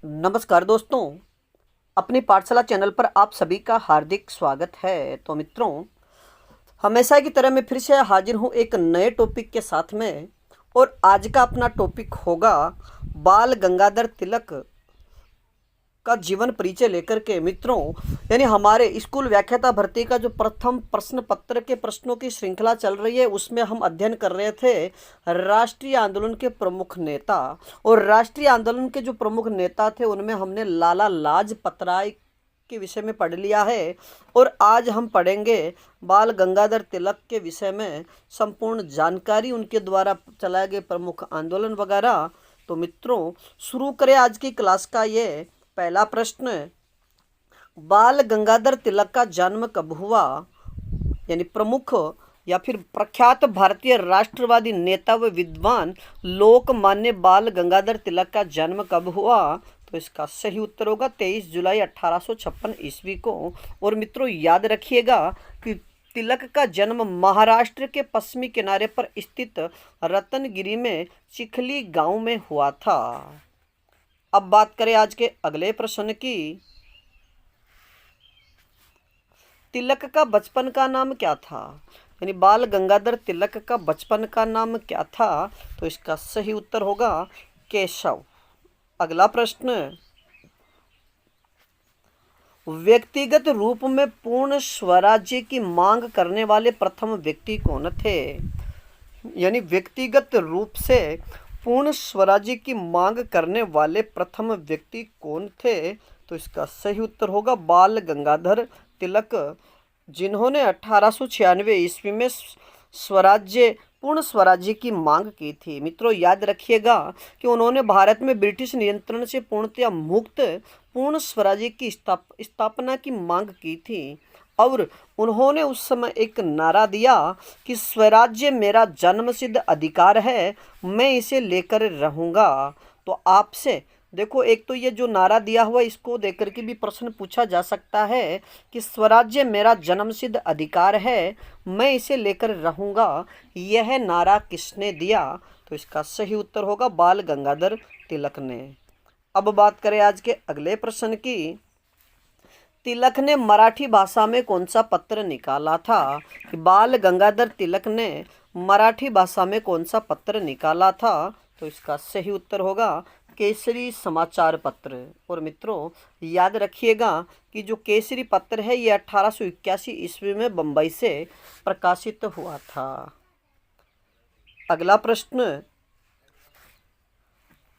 नमस्कार दोस्तों, अपनी पाठशाला चैनल पर आप सभी का हार्दिक स्वागत है। तो मित्रों, हमेशा की तरह मैं फिर से हाजिर हूँ एक नए टॉपिक के साथ में। और आज का अपना टॉपिक होगा बाल गंगाधर तिलक का जीवन परिचय लेकर के। मित्रों, यानी हमारे स्कूल व्याख्याता भर्ती का जो प्रथम प्रश्न पत्र के प्रश्नों की श्रृंखला चल रही है, उसमें हम अध्ययन कर रहे थे राष्ट्रीय आंदोलन के प्रमुख नेता। और राष्ट्रीय आंदोलन के जो प्रमुख नेता थे उनमें हमने लाला लाजपत राय के विषय में पढ़ लिया है। और आज हम पढ़ेंगे बाल गंगाधर तिलक के विषय में संपूर्ण जानकारी, उनके द्वारा चलाए गए प्रमुख आंदोलन वगैरह। तो मित्रों, शुरू करें आज की क्लास का ये पहला प्रश्न। बाल गंगाधर तिलक का जन्म कब हुआ? यानी प्रमुख या फिर प्रख्यात भारतीय राष्ट्रवादी नेता व विद्वान लोकमान्य बाल गंगाधर तिलक का जन्म कब हुआ? तो इसका सही उत्तर होगा 23 जुलाई 1856 ईस्वी को। और मित्रों, याद रखिएगा कि तिलक का जन्म महाराष्ट्र के पश्चिमी किनारे पर स्थित रतनगिरी में चिखली गांव में हुआ था। अब बात करें आज के अगले प्रश्न की। तिलक का बचपन का नाम क्या था? यानी बाल गंगाधर तिलक का बचपन का नाम क्या था? तो इसका सही उत्तर होगा केशव। अगला प्रश्न, व्यक्तिगत रूप में पूर्ण स्वराज्य की मांग करने वाले प्रथम व्यक्ति कौन थे? यानी व्यक्तिगत रूप से पूर्ण स्वराज्य की मांग करने वाले प्रथम व्यक्ति कौन थे? तो इसका सही उत्तर होगा बाल गंगाधर तिलक, जिन्होंने 1896 ईस्वी में पूर्ण स्वराज्य की मांग की थी। मित्रों, याद रखिएगा कि उन्होंने भारत में ब्रिटिश नियंत्रण से पूर्णतया मुक्त पूर्ण स्वराज्य की स्थापना की मांग की थी। और उन्होंने उस समय एक नारा दिया कि स्वराज्य मेरा जन्मसिद्ध अधिकार है, मैं इसे लेकर रहूँगा। तो आपसे देखो, एक तो ये जो नारा दिया हुआ, इसको देकर के भी प्रश्न पूछा जा सकता है कि स्वराज्य मेरा जन्मसिद्ध अधिकार है, मैं इसे लेकर रहूँगा, यह नारा किसने दिया? तो इसका सही उत्तर होगा बाल गंगाधर तिलक ने। अब बात करें आज के अगले प्रश्न की। तिलक ने मराठी भाषा में कौन सा पत्र निकाला था? कि बाल गंगाधर तिलक ने मराठी भाषा में कौन सा पत्र निकाला था? तो इसका सही उत्तर होगा केसरी समाचार पत्र। और मित्रों, याद रखिएगा कि जो केसरी पत्र है ये 1881 ईस्वी में बंबई से प्रकाशित हुआ था। अगला प्रश्न,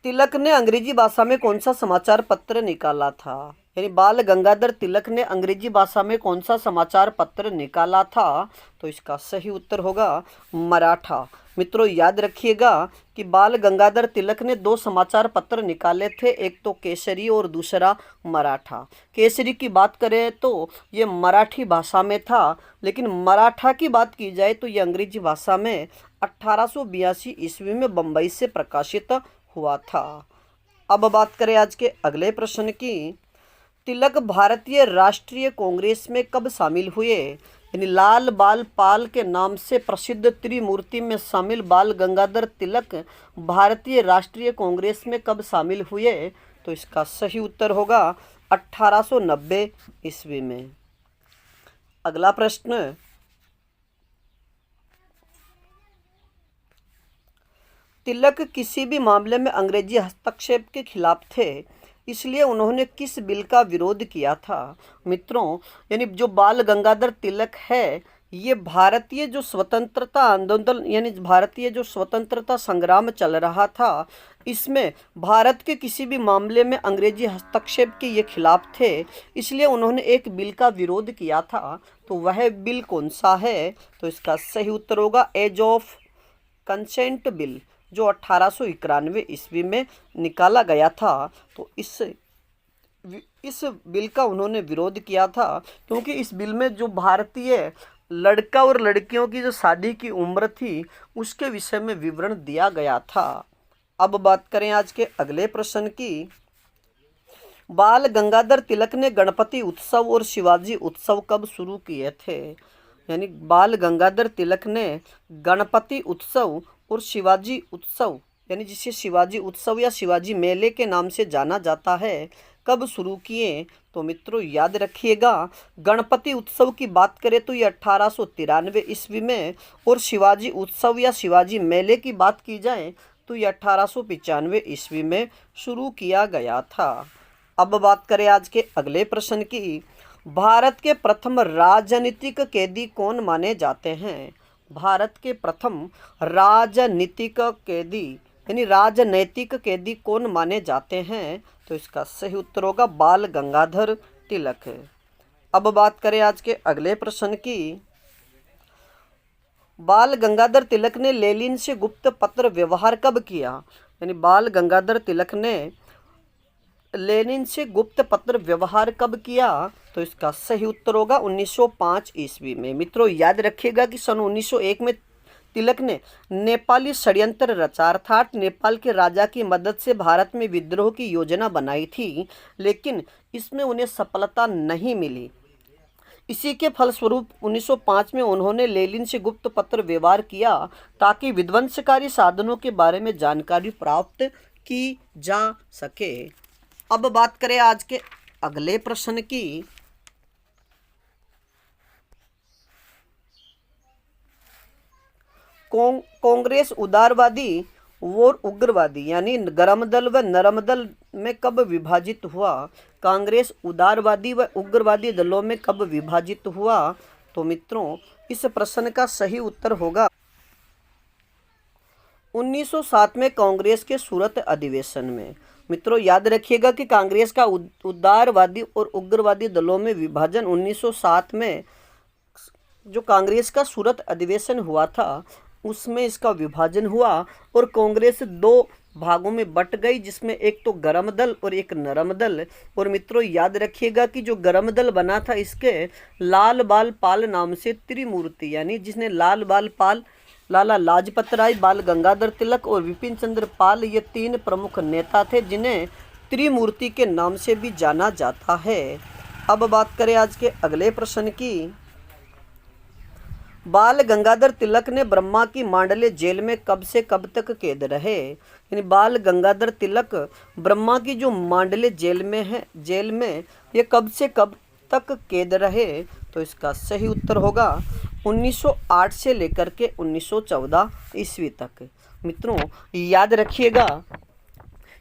तिलक ने अंग्रेजी भाषा में कौन सा समाचार पत्र निकाला था? यानी बाल गंगाधर तिलक ने अंग्रेजी भाषा में कौन सा समाचार पत्र निकाला था? तो इसका सही उत्तर होगा मराठा। मित्रों, याद रखिएगा कि बाल गंगाधर तिलक ने 2 समाचार पत्र निकाले थे, एक तो केसरी और दूसरा मराठा। केसरी की बात करें तो ये मराठी भाषा में था, लेकिन मराठा की बात की जाए तो ये अंग्रेजी भाषा में 1882 ईस्वी में बंबई से प्रकाशित हुआ था। अब बात करें आज के अगले प्रश्न की। तिलक भारतीय राष्ट्रीय कांग्रेस में कब शामिल हुए? यानी लाल बाल पाल के नाम से प्रसिद्ध त्रिमूर्ति में शामिल बाल गंगाधर तिलक भारतीय राष्ट्रीय कांग्रेस में कब शामिल हुए? तो इसका सही उत्तर होगा 1890 ईस्वी में। अगला प्रश्न, तिलक किसी भी मामले में अंग्रेजी हस्तक्षेप के खिलाफ थे, इसलिए उन्होंने किस बिल का विरोध किया था? मित्रों, यानी जो बाल गंगाधर तिलक है, ये भारतीय जो स्वतंत्रता आंदोलन, यानी भारतीय जो स्वतंत्रता संग्राम चल रहा था, इसमें भारत के किसी भी मामले में अंग्रेजी हस्तक्षेप के ये खिलाफ थे, इसलिए उन्होंने एक बिल का विरोध किया था। तो वह बिल कौन सा है? तो इसका सही उत्तर होगा एज ऑफ कंसेंट बिल, जो 1891 ईस्वी में निकाला गया था। तो इस बिल का उन्होंने विरोध किया था, क्योंकि इस बिल में जो भारतीय लड़का और लड़कियों की जो शादी की उम्र थी, उसके विषय में विवरण दिया गया था। अब बात करें आज के अगले प्रश्न की। बाल गंगाधर तिलक ने गणपति उत्सव और शिवाजी उत्सव कब शुरू किए थे? यानी बाल गंगाधर तिलक ने गणपति उत्सव और शिवाजी उत्सव यानी जिसे शिवाजी उत्सव या शिवाजी मेले के नाम से जाना जाता है, कब शुरू किए? तो मित्रों याद रखिएगा, गणपति उत्सव की बात करें तो ये 1893 ईस्वी में, और शिवाजी उत्सव या शिवाजी मेले की बात की जाए तो ये 1895 ईस्वी में शुरू किया गया था। अब बात करें आज के अगले प्रश्न की, भारत के प्रथम राजनीतिक कैदी कौन माने जाते हैं? भारत के प्रथम राजनीतिक कैदी यानी राजनैतिक कैदी कौन माने जाते हैं? तो इसका सही उत्तर होगा बाल गंगाधर तिलक। अब बात करें आज के अगले प्रश्न की, बाल गंगाधर तिलक ने लेनिन से गुप्त पत्र व्यवहार कब किया? यानी बाल गंगाधर तिलक ने लेनिन से गुप्त पत्र व्यवहार कब किया? तो इसका सही उत्तर होगा 1905 ईस्वी में। मित्रों याद रखिएगा कि सन 1901 में तिलक ने नेपाली षड्यंत्र रचा, अर्थात नेपाल के राजा की मदद से भारत में विद्रोह की योजना बनाई थी, लेकिन इसमें उन्हें सफलता नहीं मिली। इसी के फलस्वरूप 1905 में उन्होंने लेनिन से गुप्त पत्र व्यवहार किया ताकि विध्वंसकारी साधनों के बारे में जानकारी प्राप्त की जा सके। अब बात करें आज के अगले प्रश्न की, कांग्रेस उदारवादी और उग्रवादी यानी गर्म दल व नरम दल में कब विभाजित हुआ? कांग्रेस उदारवादी व उग्रवादी दलों में कब विभाजित हुआ? तो मित्रों इस प्रश्न का सही उत्तर होगा 1907 में कांग्रेस के सूरत अधिवेशन में। मित्रों याद रखिएगा कि कांग्रेस का उदारवादी और उग्रवादी दलों में विभाजन 1907 में जो कांग्रेस का सूरत अधिवेशन हुआ था उसमें इसका विभाजन हुआ और कांग्रेस दो भागों में बट गई, जिसमें एक तो गर्म दल और एक नरम दल। और मित्रों याद रखिएगा कि जो गर्म दल बना था इसके लाल बाल पाल नाम से त्रिमूर्ति यानी जिसने लाल बाल पाल, लाला लाजपत राय, बाल गंगाधर तिलक और विपिन चंद्र पाल, ये तीन प्रमुख नेता थे जिन्हें त्रिमूर्ति के नाम से भी जाना जाता है। अब बात करें आज के अगले प्रश्न की, बाल गंगाधर तिलक ने ब्रह्मा की मांडले जेल में कब से कब तक कैद रहे? यानी बाल गंगाधर तिलक ब्रह्मा की जो मांडले जेल में ये कब से कब तक कैद रहे? तो इसका सही उत्तर होगा 1908 से लेकर के 1914 ईस्वी तक। मित्रों याद रखिएगा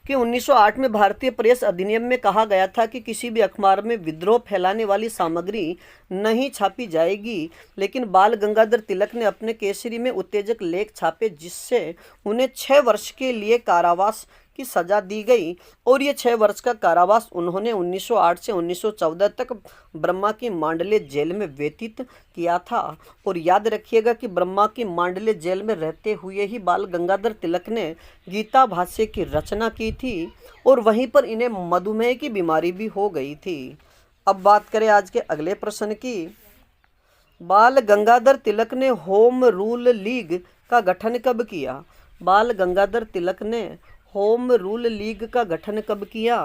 कि 1908 में भारतीय प्रेस अधिनियम में कहा गया था कि किसी भी अखबार में विद्रोह फैलाने वाली सामग्री नहीं छापी जाएगी, लेकिन बाल गंगाधर तिलक ने अपने केसरी में उत्तेजक लेख छापे जिससे उन्हें 6 वर्ष के लिए कारावास की सजा दी गई और ये 6 वर्ष का कारावास उन्होंने 1908 से 1914 तक ब्रह्मा की मांडले जेल में व्यतीत किया था। और याद रखिएगा कि ब्रह्मा की मांडले जेल में रहते हुए ही बाल गंगाधर तिलक ने गीता भाष्य की रचना की थी और वहीं पर इन्हें मधुमेह की बीमारी भी हो गई थी। अब बात करें आज के अगले प्रश्न की, बाल गंगाधर तिलक ने होम रूल लीग का गठन कब किया? बाल गंगाधर तिलक ने होम रूल लीग का गठन कब किया?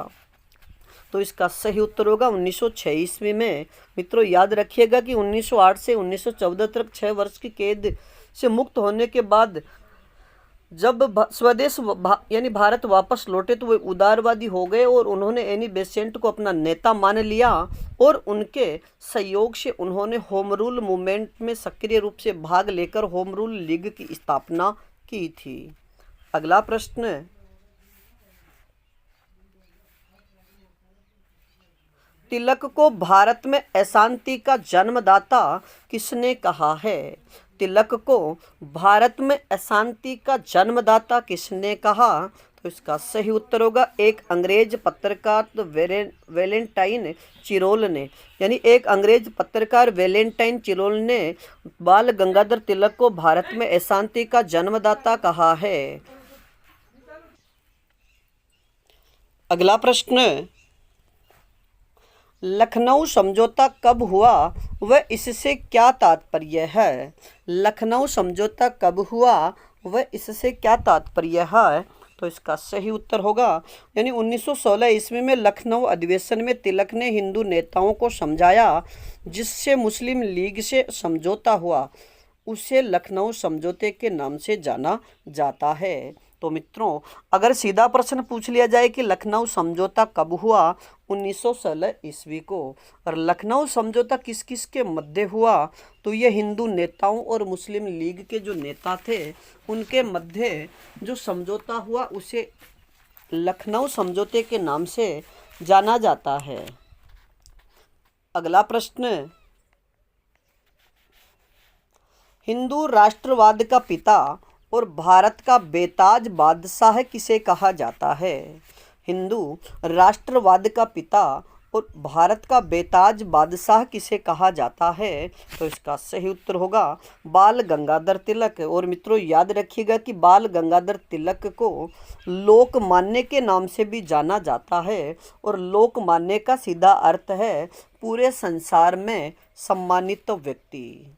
तो इसका सही उत्तर होगा 1906 ईस्वी में। मित्रों याद रखिएगा कि 1908 से 1914 तक 6 वर्ष की कैद से मुक्त होने के बाद जब स्वदेश यानी भारत वापस लौटे तो वे उदारवादी हो गए और उन्होंने एनी बेसेंट को अपना नेता मान लिया और उनके सहयोग से उन्होंने होम रूल मूवमेंट में सक्रिय रूप से भाग लेकर होम रूल लीग की स्थापना की थी। अगला प्रश्न, तिलक को भारत में अशांति का जन्मदाता किसने कहा है? तिलक को भारत में अशांति का जन्मदाता किसने कहा? तो इसका सही उत्तर होगा एक अंग्रेज पत्रकार वेलेंटाइन चिरोल ने, यानी एक अंग्रेज पत्रकार वेलेंटाइन चिरोल ने बाल गंगाधर तिलक को भारत में अशांति का जन्मदाता कहा है। अगला प्रश्न, लखनऊ समझौता कब हुआ वह इससे क्या तात्पर्य है? लखनऊ समझौता कब हुआ वह इससे क्या तात्पर्य है? तो इसका सही उत्तर होगा यानी 1916 ईस्वी में लखनऊ अधिवेशन में तिलक ने हिंदू नेताओं को समझाया जिससे मुस्लिम लीग से समझौता हुआ, उसे लखनऊ समझौते के नाम से जाना जाता है। तो मित्रों अगर सीधा प्रश्न पूछ लिया जाए कि लखनऊ समझौता कब हुआ, 1916 ईस्वी को। और लखनऊ समझौता किस किस के मध्य हुआ, तो ये हिंदू नेताओं और मुस्लिम लीग के जो नेता थे उनके मध्य जो समझौता हुआ उसे लखनऊ समझौते के नाम से जाना जाता है। अगला प्रश्न, हिंदू राष्ट्रवाद का पिता और भारत का बेताज बादशाह किसे कहा जाता है? हिंदू राष्ट्रवाद का पिता और भारत का बेताज बादशाह किसे कहा जाता है? तो इसका सही उत्तर होगा बाल गंगाधर तिलक। और मित्रों याद रखिएगा कि बाल गंगाधर तिलक को लोकमान्य के नाम से भी जाना जाता है, और लोकमान्य का सीधा अर्थ है पूरे संसार में सम्मानित व्यक्ति।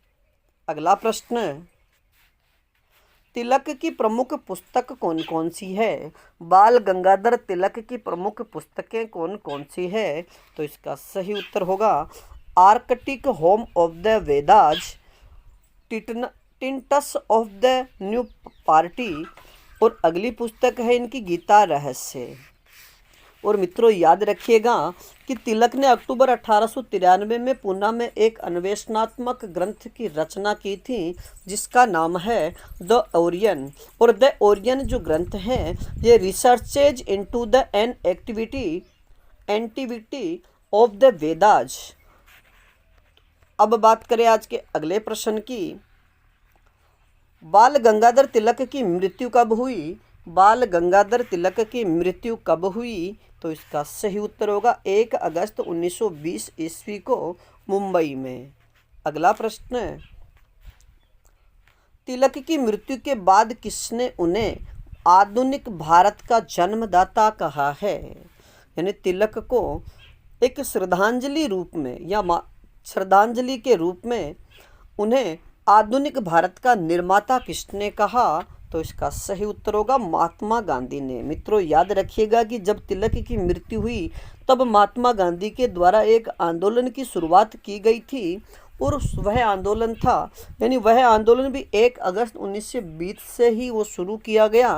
अगला प्रश्न, तिलक की प्रमुख पुस्तक कौन कौन सी है? बाल गंगाधर तिलक की प्रमुख पुस्तकें कौन कौन सी है? तो इसका सही उत्तर होगा Arctic home of the Vedas, tints of the new party, और अगली पुस्तक है इनकी गीता रहस्य। और मित्रों याद रखिएगा कि तिलक ने अक्टूबर 1893 में पुणे में एक अन्वेषणात्मक ग्रंथ की रचना की थी जिसका नाम है द ओरियन। और द ओरियन जो ग्रंथ है ये researches into the an antiquity of the Vedas. अब बात करें आज के अगले प्रश्न की, बाल गंगाधर तिलक की मृत्यु कब हुई? बाल गंगाधर तिलक की मृत्यु कब हुई? तो इसका सही उत्तर होगा 1 अगस्त 1920 ईस्वी को मुंबई में। अगला प्रश्न, तिलक की मृत्यु के बाद किसने उन्हें आधुनिक भारत का जन्मदाता कहा है? यानी तिलक को एक श्रद्धांजलि रूप में या श्रद्धांजलि के रूप में उन्हें आधुनिक भारत का निर्माता किसने कहा? तो इसका सही उत्तर होगा महात्मा गांधी ने। मित्रों याद रखिएगा कि जब तिलक की मृत्यु हुई तब महात्मा गांधी के द्वारा एक आंदोलन की शुरुआत की गई थी, और वह आंदोलन था यानी वह आंदोलन भी 1 अगस्त 1920 से ही वो शुरू किया गया,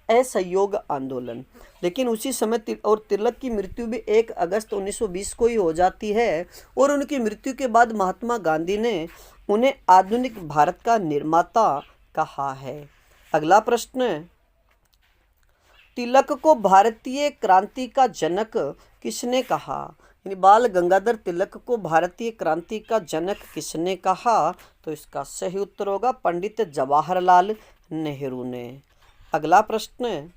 असहयोग आंदोलन। लेकिन उसी समय और तिलक की मृत्यु भी 1 अगस्त 1920 को ही हो जाती है, और उनकी मृत्यु के बाद महात्मा गांधी ने उन्हें आधुनिक भारत का निर्माता कहा है। अगला प्रश्न, तिलक को भारतीय क्रांति का जनक किसने कहा? यानी बाल गंगाधर तिलक को भारतीय क्रांति का जनक किसने कहा? तो इसका सही उत्तर होगा पंडित जवाहरलाल नेहरू ने। अगला प्रश्न,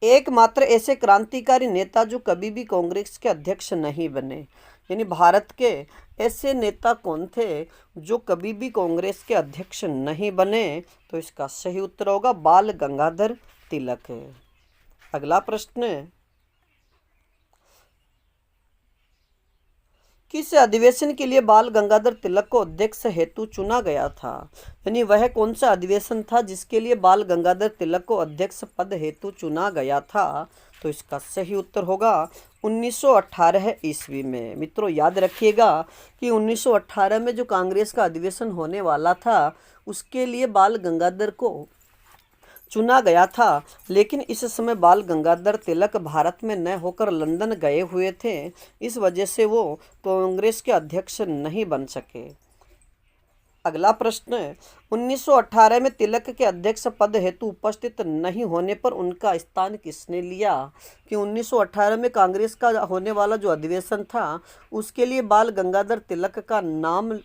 एकमात्र ऐसे क्रांतिकारी नेता जो कभी भी कांग्रेस के अध्यक्ष नहीं बने, यानी भारत के ऐसे नेता कौन थे जो कभी भी कांग्रेस के अध्यक्ष नहीं बने? तो इसका सही उत्तर होगा बाल गंगाधर तिलक। अगला प्रश्न, किस अधिवेशन के लिए बाल गंगाधर तिलक को अध्यक्ष हेतु चुना गया था? यानी वह कौन सा अधिवेशन था जिसके लिए बाल गंगाधर तिलक को अध्यक्ष पद हेतु चुना गया था? तो इसका सही उत्तर होगा 1918 ईस्वी में। मित्रों याद रखिएगा कि 1918 में जो कांग्रेस का अधिवेशन होने वाला था उसके लिए बाल गंगाधर को चुना गया था, लेकिन इस समय बाल गंगाधर तिलक भारत में न होकर लंदन गए हुए थे, इस वजह से वो कांग्रेस के अध्यक्ष नहीं बन सके। अगला प्रश्न, 1918 में तिलक के अध्यक्ष पद हेतु उपस्थित नहीं होने पर उनका स्थान किसने लिया? कि 1918 में कांग्रेस का होने वाला जो अधिवेशन था उसके लिए बाल गंगाधर तिलक का नाम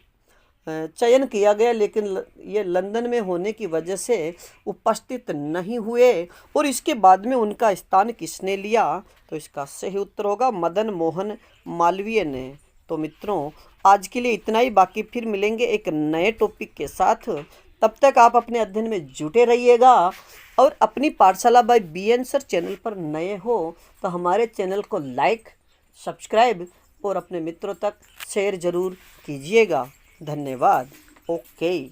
चयन किया गया, लेकिन ये लंदन में होने की वजह से उपस्थित नहीं हुए, और इसके बाद में उनका स्थान किसने लिया? तो इसका सही उत्तर होगा मदन मोहन मालवीय ने। तो मित्रों आज के लिए इतना ही, बाकी फिर मिलेंगे एक नए टॉपिक के साथ। तब तक आप अपने अध्ययन में जुटे रहिएगा, और अपनी पाठशाला बाय BN सर चैनल पर नए हो तो हमारे चैनल को लाइक, सब्सक्राइब और अपने मित्रों तक शेयर जरूर कीजिएगा। धन्यवाद। ओके।